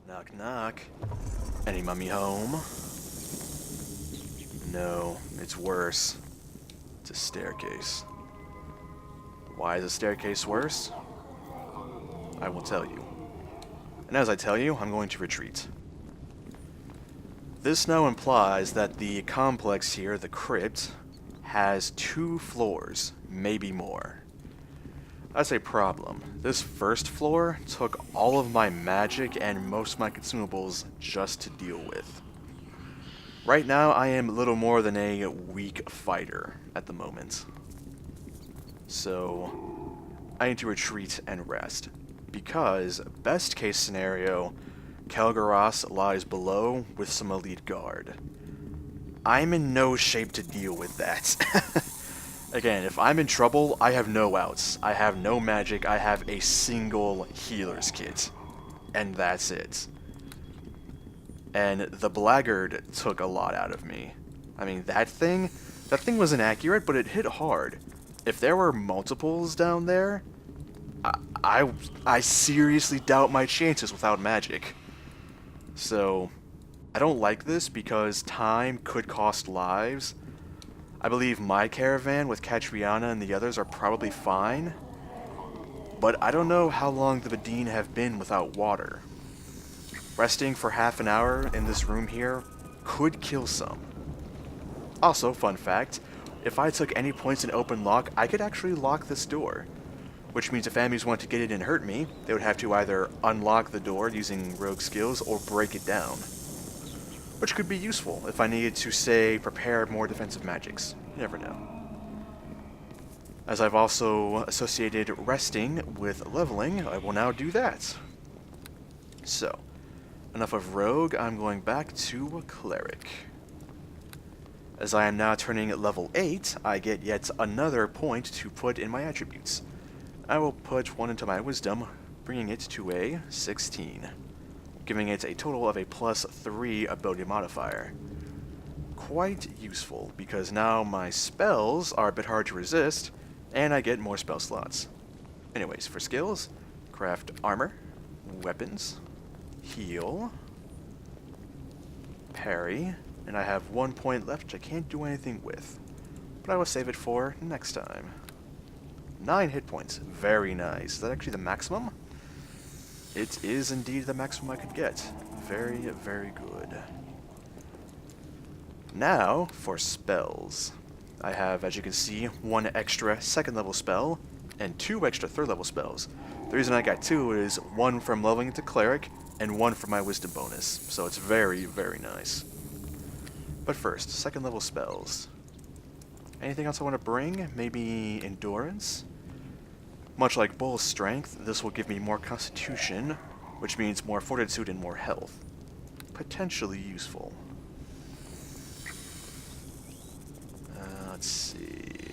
Knock knock. Any mummy home? No, it's worse. It's a staircase. Why is a staircase worse? I will tell you. And as I tell you, I'm going to retreat. This now implies that the complex here, the crypt, has 2 floors, maybe more. That's a problem. This first floor took all of my magic and most of my consumables just to deal with. Right now, I am little more than a weak fighter at the moment. So, I need to retreat and rest. Because, best case scenario, Kelgaros lies below with some elite guard. I'm in no shape to deal with that. Again, if I'm in trouble, I have no outs. I have no magic, I have a single healer's kit. And that's it. And the Blackguard took a lot out of me. I mean, that thing was inaccurate, but it hit hard. If there were multiples down there, I seriously doubt my chances without magic. So, I don't like this because time could cost lives. I believe my caravan with Catriona and the others are probably fine. But I don't know how long the Vadine have been without water. Resting for half an hour in this room here could kill some. Also, fun fact, if I took any points in open lock, I could actually lock this door. Which means if enemies want to get in and hurt me, they would have to either unlock the door using rogue skills or break it down. Which could be useful if I needed to, say, prepare more defensive magics. You never know. As I've also associated resting with leveling, I will now do that. So, enough of rogue, I'm going back to cleric. As I am now turning level 8, I get yet another point to put in my attributes. I will put 1 into my wisdom, bringing it to a 16, giving it a total of a +3 ability modifier. Quite useful, because now my spells are a bit hard to resist, and I get more spell slots. Anyways, for skills, craft armor, weapons, heal, parry, and I have 1 point left which I can't do anything with, but I will save it for next time. 9 hit points, very nice. Is that actually the maximum? It is indeed the maximum I could get. Very, very good. Now, for spells. I have, as you can see, 1 extra 2nd level spell, and 2 extra 3rd level spells. The reason I got 2 is 1 from leveling into cleric, and 1 from my wisdom bonus, so it's very, very nice. But first, 2nd level spells. Anything else I want to bring? Maybe endurance? Much like Bull's strength, this will give me more constitution, which means more fortitude and more health. Potentially useful. Let's see.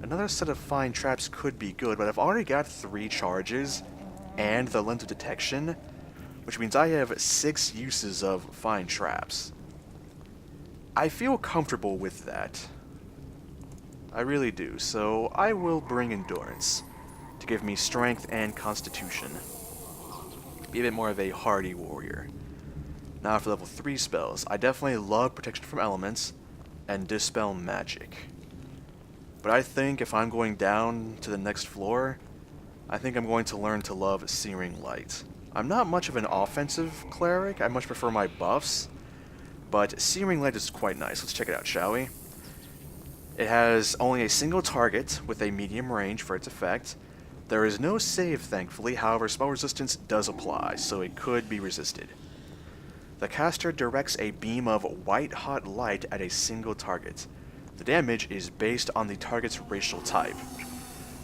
Another set of fine traps could be good, but I've already got 3 charges and the lens of detection, which means I have 6 uses of fine traps. I feel comfortable with that. I really do, so I will bring endurance to give me strength and constitution. Be a bit more of a hardy warrior. Now for level 3 spells, I definitely love protection from elements and dispel magic. But I think if I'm going down to the next floor, I think I'm going to learn to love Searing Light. I'm not much of an offensive cleric, I much prefer my buffs, but Searing Light is quite nice. Let's check it out, shall we? It has only a single target with a medium range for its effect. There is no save, thankfully, however spell resistance does apply, so it could be resisted. The caster directs a beam of white-hot light at a single target. The damage is based on the target's racial type.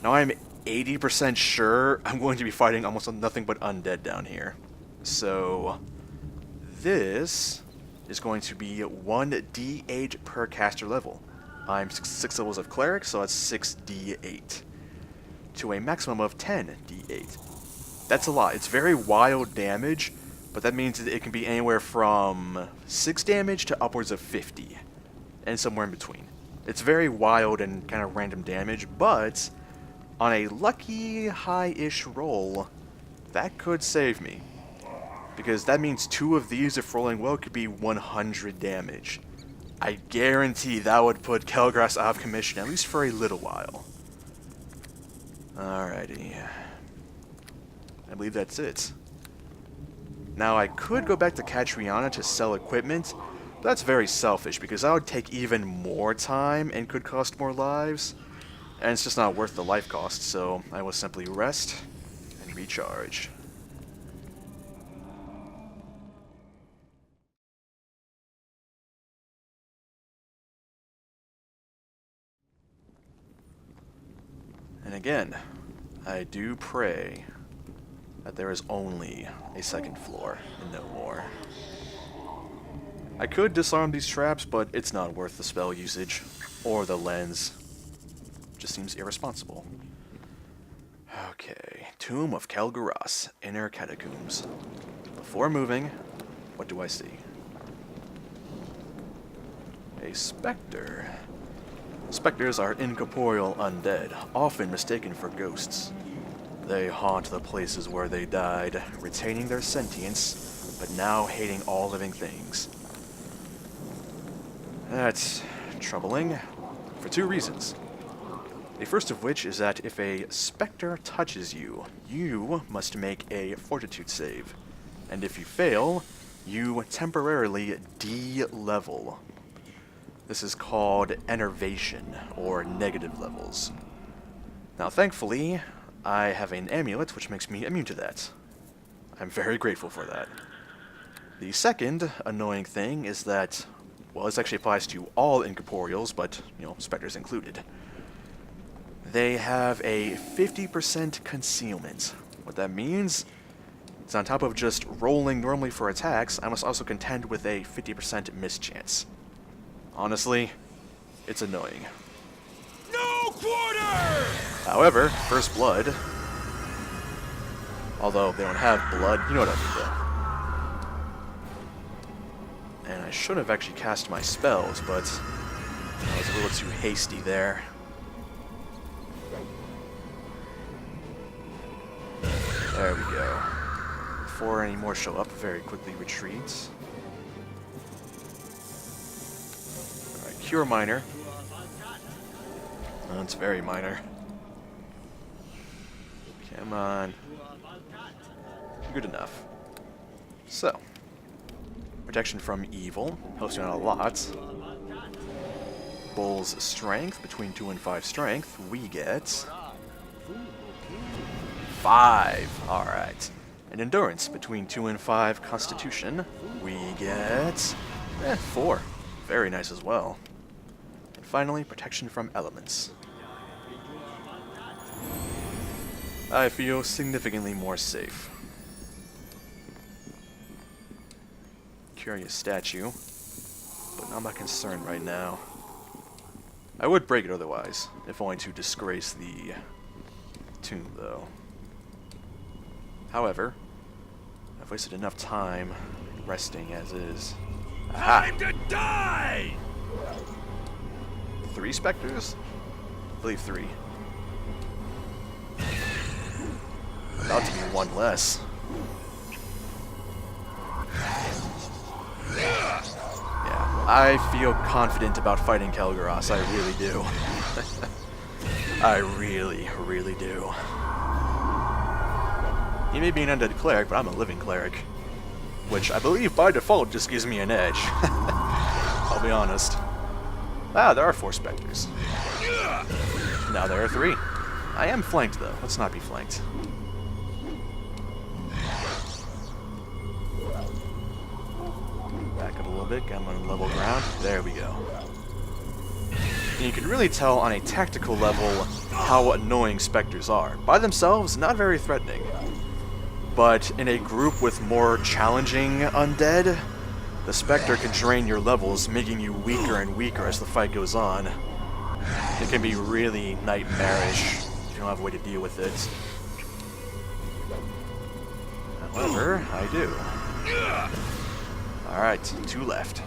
Now I'm 80% sure I'm going to be fighting almost nothing but undead down here. So this is going to be 1d8 per caster level. I'm 6 levels of cleric, so that's 6d8. to a maximum of 10 d8. That's a lot. It's very wild damage, but that means that it can be anywhere from 6 damage to upwards of 50, and somewhere in between. It's very wild and kind of random damage, but on a lucky high-ish roll, that could save me. Because that means 2 of these, if rolling well, could be 100 damage. I guarantee that would put Kelgrass out of commission, at least for a little while. Alrighty. I believe that's it. Now, I could go back to Catriona to sell equipment, but that's very selfish, because that would take even more time and could cost more lives. And it's just not worth the life cost, so I will simply rest and recharge. And again, I do pray that there is only a second floor and no more. I could disarm these traps, but it's not worth the spell usage or the lens. Just seems irresponsible. Okay, Tomb of Kelgaras, Inner Catacombs. Before moving, what do I see? A specter. Specters are incorporeal undead, often mistaken for ghosts. They haunt the places where they died, retaining their sentience, but now hating all living things. That's troubling, for 2 reasons. The first of which is that if a specter touches you, you must make a fortitude save. And if you fail, you temporarily de-level. This is called enervation, or negative levels. Now thankfully, I have an amulet which makes me immune to that. I'm very grateful for that. The second annoying thing is that, well, this actually applies to all incorporeals, but, specters included. They have a 50% concealment. What that means is on top of just rolling normally for attacks, I must also contend with a 50% mischance. Honestly, it's annoying. No quarter! However, first blood, although they don't have blood, you know what I mean though. And I should have actually cast my spells, but I was a little too hasty there. There we go. Before any more show up, very quickly retreat. Alright, Cure Minor. Oh, it's very minor. Come on. Good enough. So, protection from evil, helps you out a lot. Bull's strength, between 2 and 5 strength, we get 5. Alright. And endurance, between 2 and 5 constitution, we get 4. Very nice as well. And finally, protection from elements. I feel significantly more safe. Curious statue, but not my concern right now. I would break it otherwise, if only to disgrace the tomb, though. However, I've wasted enough time resting as is. Aha! Time to die! 3 specters? I believe 3. About to be 1 less. Yeah, I feel confident about fighting Kelgaras, I really do. I really, really do. He may be an undead cleric, but I'm a living cleric. Which I believe by default just gives me an edge. I'll be honest. Ah, there are 4 specters. Now there are 3. I am flanked though, let's not be flanked. Back up a little bit, I'm on level ground. There we go. And you can really tell on a tactical level how annoying specters are. By themselves, not very threatening. But in a group with more challenging undead, the specter can drain your levels, making you weaker and weaker as the fight goes on. It can be really nightmarish you don't have a way to deal with it. However, I do. Alright, 2 left.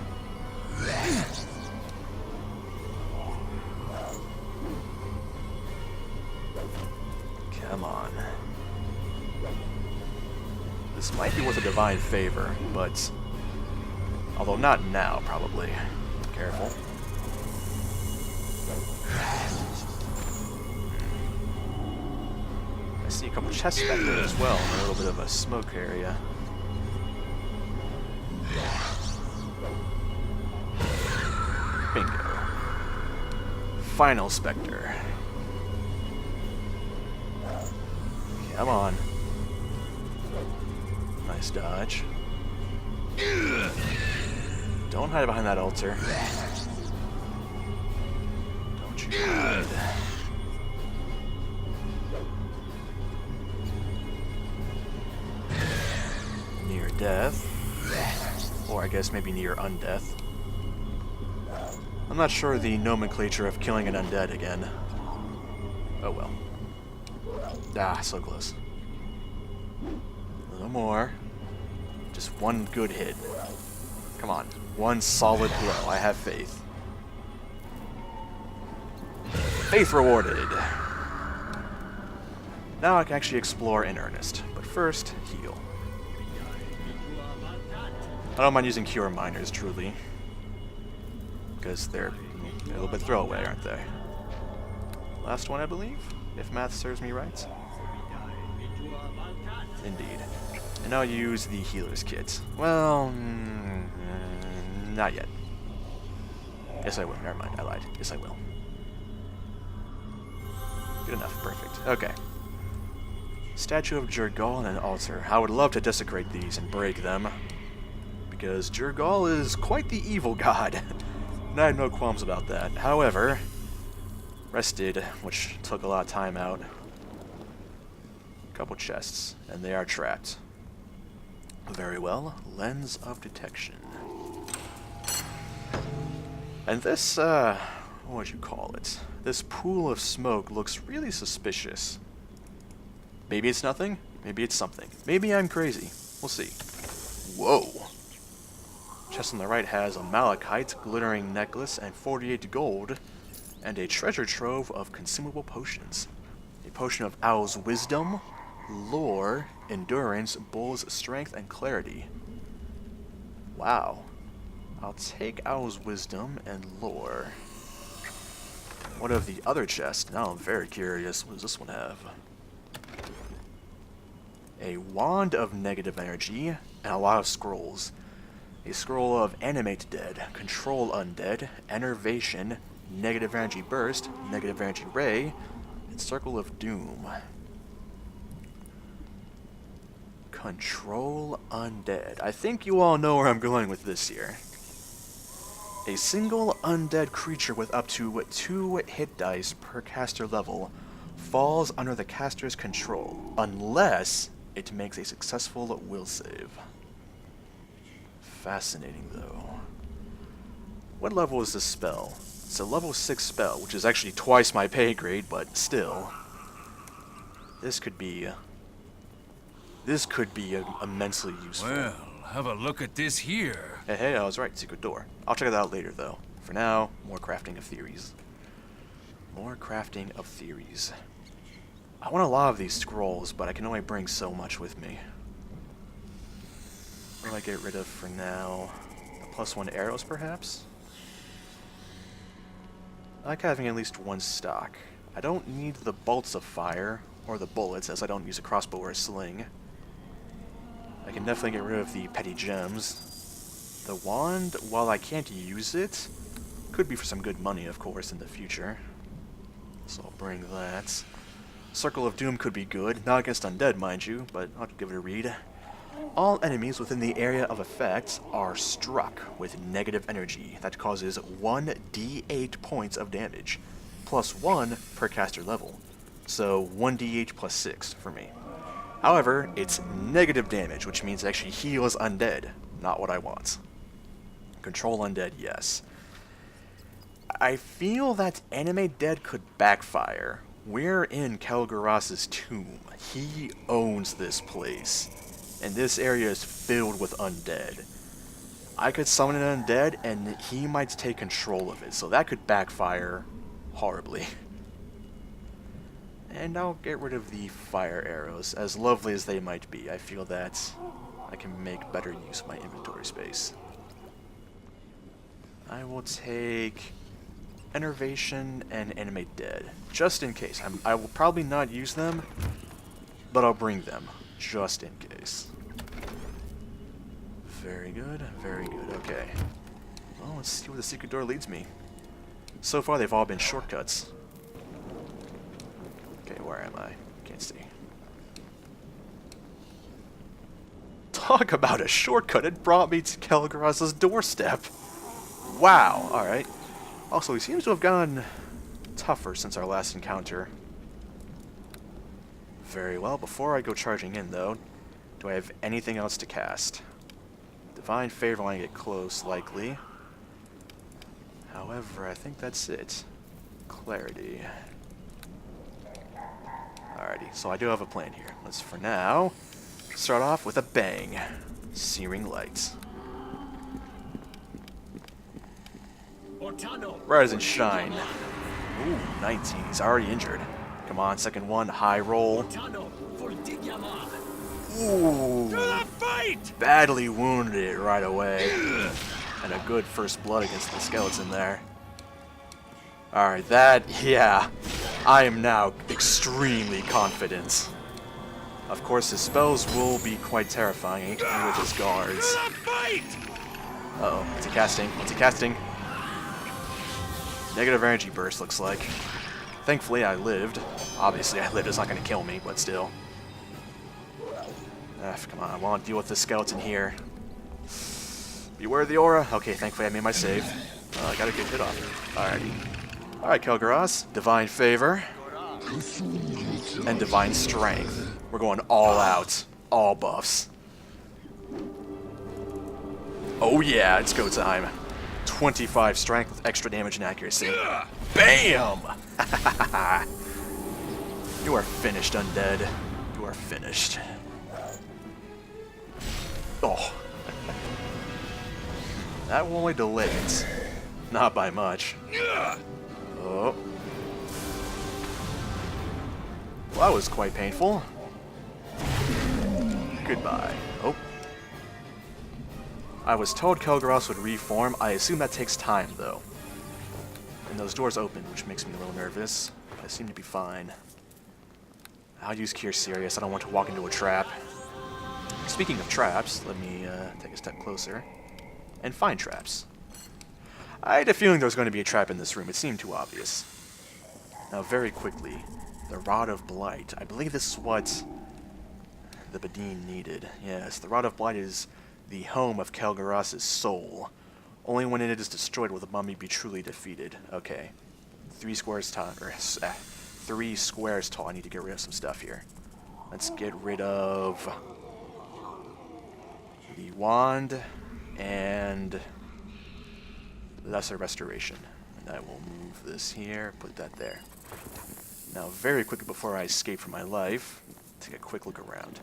Come on. This might be worth a divine favor, but... although not now, probably. Careful. I see a couple chests back there as well, and a little bit of a smoke area. Bingo. Final Spectre. Come on. Nice dodge. Don't hide behind that altar. Don't you hide. Near death. Or I guess maybe near undeath. I'm not sure the nomenclature of killing an undead again. Oh well. Ah, so close. A little more. Just one good hit. Come on. One solid blow. I have faith. Faith rewarded. Now I can actually explore in earnest. But first, heal. I don't mind using cure miners, truly. Because they're a little bit throwaway, aren't they? Last one, I believe, if math serves me right. Indeed. And I'll use the healer's kit. Well, not yet. Yes, I will. Never mind, I lied. Yes, I will. Good enough. Perfect. Okay. Statue of Jergal and an altar. I would love to desecrate these and break them. Because Jergal is quite the evil god. And I had no qualms about that. However, rested, which took a lot of time out. Couple chests, and they are trapped. Very well. Lens of detection. And this, what would you call it? This pool of smoke looks really suspicious. Maybe it's nothing, maybe it's something. Maybe I'm crazy. We'll see. Whoa. Chest on the right has a malachite, glittering necklace, and 48 gold, and a treasure trove of consumable potions. A potion of Owl's wisdom, lore, endurance, bull's strength, and clarity. Wow. I'll take Owl's wisdom and lore. What of the other chest? Now I'm very curious. What does this one have? A wand of negative energy, and a lot of scrolls. A scroll of animate dead, control undead, enervation, negative energy burst, negative energy ray, and circle of doom. Control undead. I think you all know where I'm going with this here. A single undead creature with up to 2 hit dice per caster level falls under the caster's control, unless it makes a successful will save. Fascinating, though. What level is this spell? It's a level 6 spell, which is actually twice my pay grade, but still. This could be immensely useful. Well, have a look at this here. Hey, I was right. Secret door. I'll check it out later, though. For now, more crafting of theories. More crafting of theories. I want a lot of these scrolls, but I can only bring so much with me. What do I get rid of for now? The +1 arrows, perhaps? I like having at least one stock. I don't need the bolts of fire, or the bullets, as I don't use a crossbow or a sling. I can definitely get rid of the petty gems. The wand, while I can't use it, could be for some good money, of course, in the future. So I'll bring that. Circle of Doom could be good, not against undead, mind you, but I'll give it a read. All enemies within the area of effect are struck with negative energy that causes 1d8 points of damage, +1 per caster level. So 1d8 + 6 for me. However, it's negative damage, which means it actually heals undead, not what I want. Control undead, yes. I feel that animate dead could backfire We're in Kel'Garas's tomb. He owns this place. And this area is filled with undead. I could summon an undead, and he might take control of it, so that could backfire horribly. And I'll get rid of the fire arrows, as lovely as they might be. I feel that I can make better use of my inventory space. I will take Enervation and Animate Dead, just in case. I will probably not use them, but I'll bring them, just in case. Very good, okay. Well, let's see where the secret door leads me. So far, they've all been shortcuts. Okay, where am I? Can't see. Talk about a shortcut, it brought me to Kel'Garas's doorstep. Wow, alright. Also, he seems to have gotten tougher since our last encounter. Very well, before I go charging in though, do I have anything else to cast? Divine Favor when I get close, likely. However, I think that's it. Clarity. Alrighty, so I do have a plan here. Let's, for now, start off with a bang. Searing Light. Rise and shine. Ooh, 19. He's already injured. Come on, second one. High roll. Ooh. Badly wounded it right away. And a good first blood against the skeleton there. Alright, yeah. I am now extremely confident. Of course, his spells will be quite terrifying with his guards. Uh-oh, what's he casting? What's he casting? Negative energy burst, looks like. Thankfully, I lived. Obviously, I lived. It's not going to kill me, but still. Come on, I want to deal with this skeleton here. Beware the aura. Okay, thankfully I made my save. I got a good hit off. Alrighty. Alright, Kel'Garas. Divine Favor. And Divine Strength. We're going all out. All buffs. Oh yeah, it's go time. 25 strength with extra damage and accuracy. BAM! You are finished, undead. You are finished. Oh. That will only delay it. Not by much. Oh. Well, that was quite painful. Goodbye. Oh. I was told Kel'Garas would reform. I assume that takes time, though. And those doors open, which makes me a little nervous. I seem to be fine. I'll use Cure Serious. I don't want to walk into a trap. Speaking of traps, let me take a step closer and find traps. I had a feeling there was going to be a trap in this room. It seemed too obvious. Now, very quickly, the Rod of Blight. I believe this is what the Badine needed. Yes, the Rod of Blight is the home of Kel'Garas's soul. Only when it is destroyed will the mummy be truly defeated. Okay. 3 squares tall. 3 squares tall. I need to get rid of some stuff here. Let's get rid of the wand and Lesser Restoration. And I will move this here, put that there. Now, very quickly before I escape from my life, take a quick look around.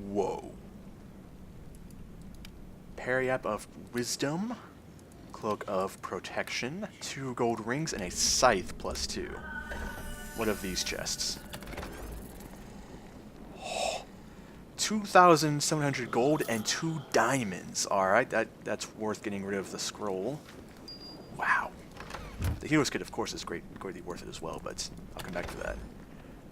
Whoa. Periap of Wisdom, Cloak of Protection, 2 gold rings, and a Scythe +2. What of these chests? 2,700 gold and 2 diamonds. Alright, that's worth getting rid of the scroll. Wow. The hero's kit, of course, is greatly worth it as well, but I'll come back to that.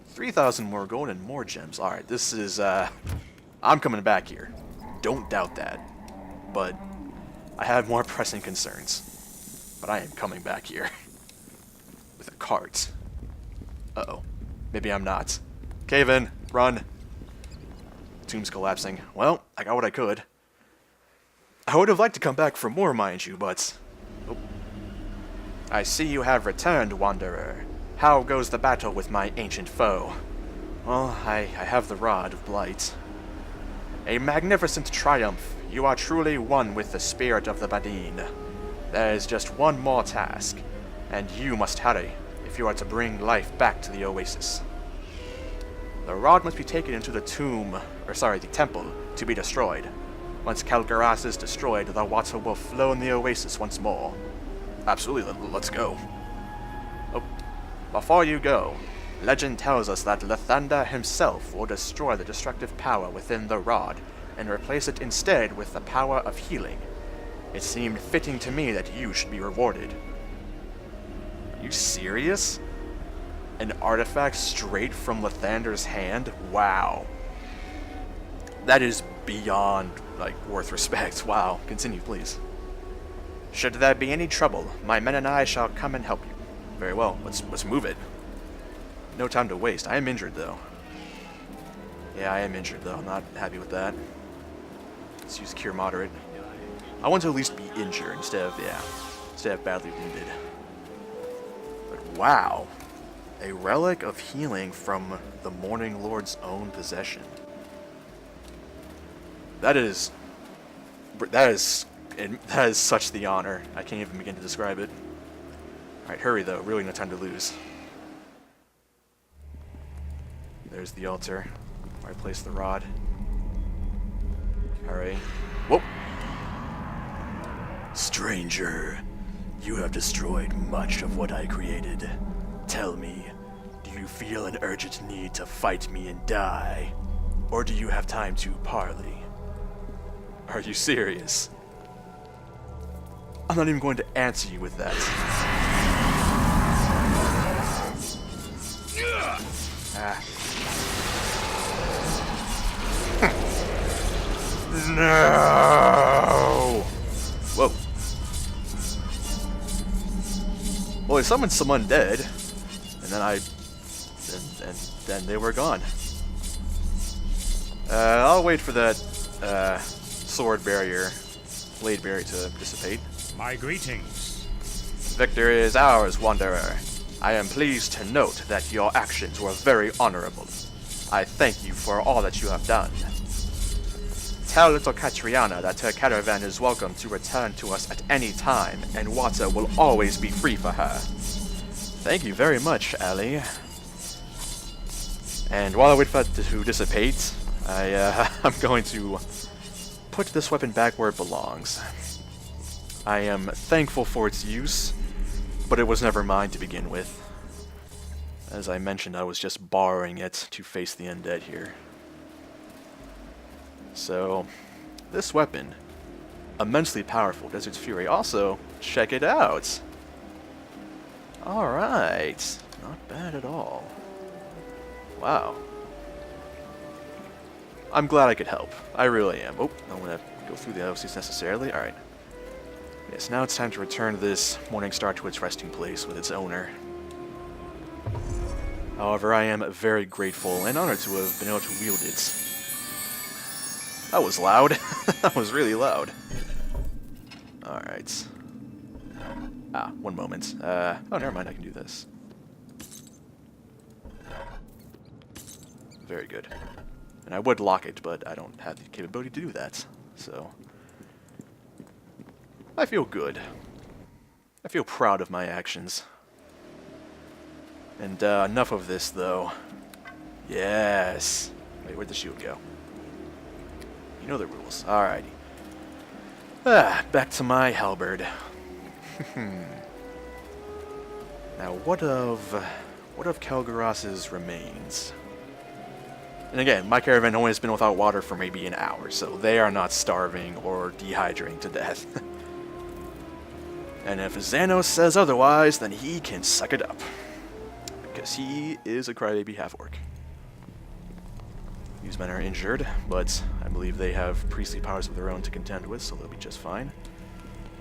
3,000 more gold and more gems. Alright, this is, I'm coming back here. Don't doubt that. But I have more pressing concerns. But I am coming back here. With a cart. Uh-oh. Maybe I'm not. Cave in. Run. Tomb's collapsing. Well, I got what I could. I would have liked to come back for more, mind you, but... Oh. I see you have returned, Wanderer. How goes the battle with my ancient foe? Well, I have the Rod of Blight. A magnificent triumph. You are truly one with the spirit of the Badine. There is just one more task. And you must hurry if you are to bring life back to the oasis. The rod must be taken into the the temple, to be destroyed. Once Kel'Garas is destroyed, the water will flow in the oasis once more. Absolutely, let's go. Oh, before you go, legend tells us that Lathander himself will destroy the destructive power within the rod and replace it instead with the power of healing. It seemed fitting to me that you should be rewarded. Are you serious? An artifact straight from Lathander's hand? Wow. That is beyond, worth respect. Wow. Continue, please. Should there be any trouble, my men and I shall come and help you. Very well. Let's move it. No time to waste. I am injured, though. Yeah, I am injured, though. I'm not happy with that. Let's use Cure Moderate. I want to at least be injured instead of badly wounded. But wow. A relic of healing from the Morning Lord's own possession. That is such the honor. I can't even begin to describe it. Alright, hurry though. Really no time to lose. There's the altar where I place the rod. Hurry. Whoop! Stranger, you have destroyed much of what I created. Tell me, do you feel an urgent need to fight me and die? Or do you have time to parley? Are you serious? I'm not even going to answer you with that. No! Whoa. Well, I summoned some undead, and then then they were gone. I'll wait for that sword barrier, blade barrier to dissipate. My greetings. Victory is ours, Wanderer. I am pleased to note that your actions were very honorable. I thank you for all that you have done. Tell little Catriana that her caravan is welcome to return to us at any time, and water will always be free for her. Thank you very much, Allie. And while I wait for that to dissipate, I'm going to put this weapon back where it belongs. I am thankful for its use, but it was never mine to begin with. As I mentioned, I was just borrowing it to face the undead here. So, this weapon, immensely powerful, Desert's Fury. Also, check it out! Alright, not bad at all. Wow. I'm glad I could help. I really am. Oh, I don't want to go through the OCs necessarily. Alright. Yes, now it's time to return this Morning Star to its resting place with its owner. However, I am very grateful and honored to have been able to wield it. That was loud. That was really loud. Alright. One moment. Oh, never mind, I can do this. Very good. And I would lock it, but I don't have the capability to do that. So, I feel good. I feel proud of my actions. And enough of this, though. Yes. Wait, where'd the shield go? You know the rules. Alrighty. Back to my halberd. Now, what of Kel'Garas's remains? And again, my caravan only has been without water for maybe an hour, so they are not starving or dehydrating to death. And if Xanos says otherwise, then he can suck it up. Because he is a crybaby half-orc. These men are injured, but I believe they have priestly powers of their own to contend with, so they'll be just fine.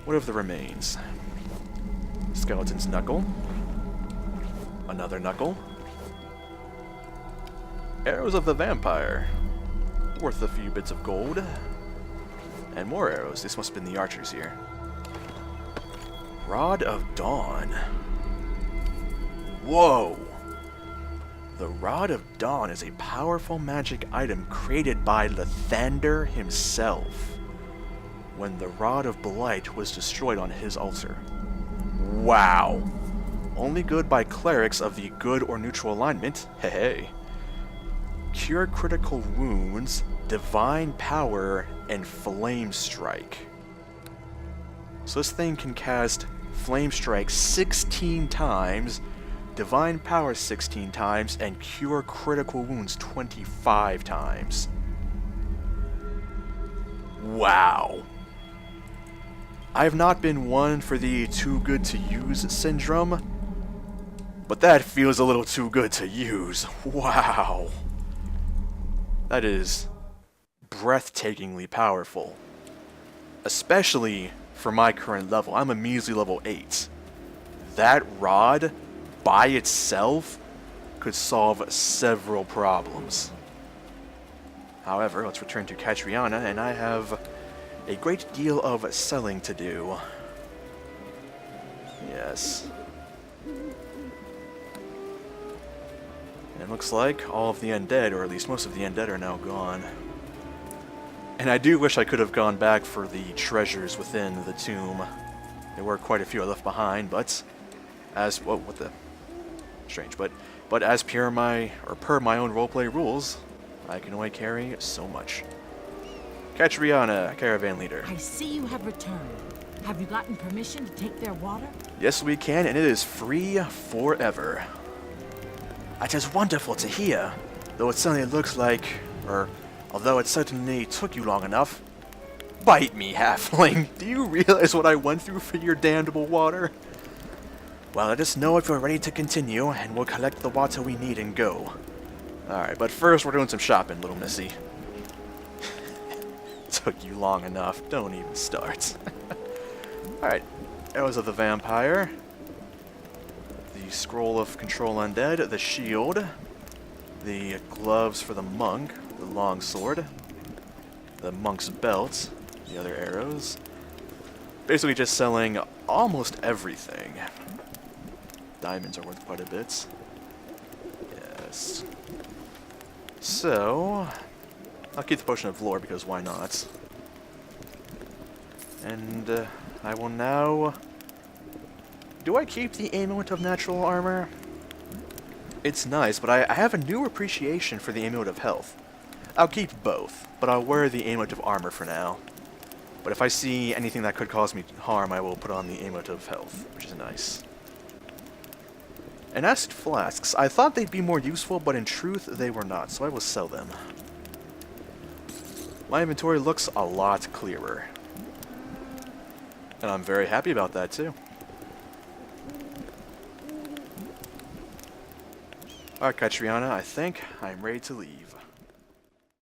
What of the remains? Skeleton's knuckle. Another knuckle. Arrows of the vampire. Worth a few bits of gold. And more arrows. This must have been the archers here. Rod of Dawn. Whoa! The Rod of Dawn is a powerful magic item created by Lathander himself when the Rod of Blight was destroyed on his altar. Wow! only good by clerics of the good or neutral alignment. Hey. Cure critical wounds, divine power, and flame strike. So this thing can cast flame strike 16 times, divine power 16 times, and cure critical wounds 25 times. Wow. I have not been one for the too good to use syndrome, but that feels a little too good to use. Wow. That is breathtakingly powerful. Especially for my current level. I'm a measly level 8. That rod, by itself, could solve several problems. However, let's return to Catriona, and I have a great deal of selling to do. Yes. And it looks like all of the undead, or at least most of the undead, are now gone. And I do wish I could have gone back for the treasures within the tomb. There were quite a few I left behind, but as strange, but as per my own roleplay rules, I can only carry so much. Catriona, caravan leader. I see you have returned. Have you gotten permission to take their water? Yes, we can, and it is free forever. It is wonderful to hear, though it certainly looks like, although it certainly took you long enough. Bite me, halfling. Do you realize what I went through for your damnable water? Well, let us know if you're ready to continue, and we'll collect the water we need and go. Alright, but first we're doing some shopping, little missy. Took you long enough. Don't even start. Alright, Arrows of the Vampire. The Scroll of Control Undead. The Shield. The Gloves for the Monk. The Longsword. The Monk's Belt. The other arrows. Basically just selling almost everything. Diamonds are worth quite a bit. Yes. So, I'll keep the Potion of Lore because why not? And I will now... Do I keep the Amulet of Natural Armor? It's nice, but I have a new appreciation for the Amulet of Health. I'll keep both, but I'll wear the Amulet of Armor for now. But if I see anything that could cause me harm, I will put on the Amulet of Health, which is nice. And Acid Flasks. I thought they'd be more useful, but in truth, they were not, so I will sell them. My inventory looks a lot clearer. And I'm very happy about that, too. Alright, Catriona, I think I'm ready to leave.